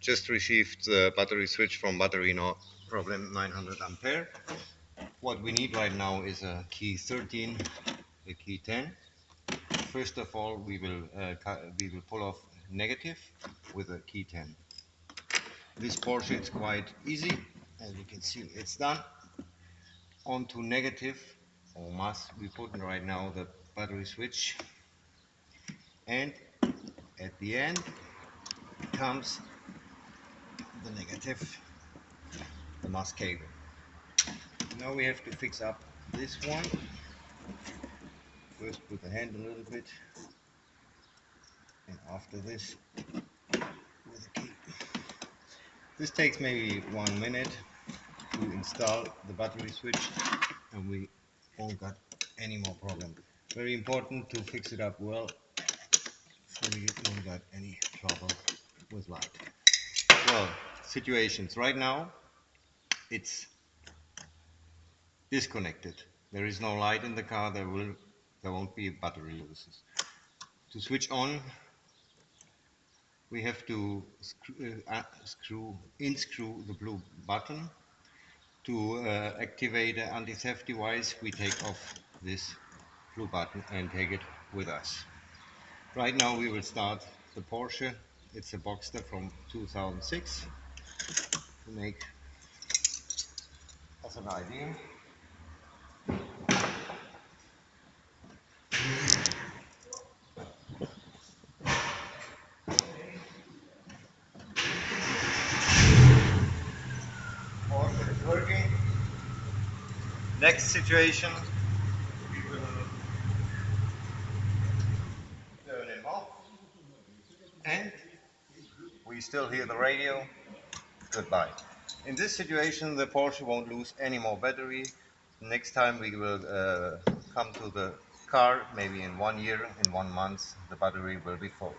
just received the battery switch from Battery No Problem 900 ampere. What we need right now is a key 13, a key 10. First of all, we will pull off negative with a key 10. This Porsche is quite easy, as you can see, it's done. Onto negative, or mass, we put in right now the battery switch, and at the end comes the negative, the mass cable. Now we have to fix up this one. First put the hand a little bit, and after this with the key. This takes maybe 1 minute to install the battery switch, and we won't got any more problem. Very important to fix it up well so we don't got any trouble with light. Well, situations right now, it's disconnected. There is no light in the car. There won't be battery losses. To switch on, we have to unscrew the blue button. To activate the anti-theft device, we take off this blue button and take it with us. Right now we will start the Porsche. It's a Boxster from 2006 to make as an idea. Porsche is working. Next situation, we will turn him off, and we still hear the radio. Goodbye. In this situation, the Porsche won't lose any more battery. Next time we will come to the car, maybe in 1 year, in 1 month, the battery will be full.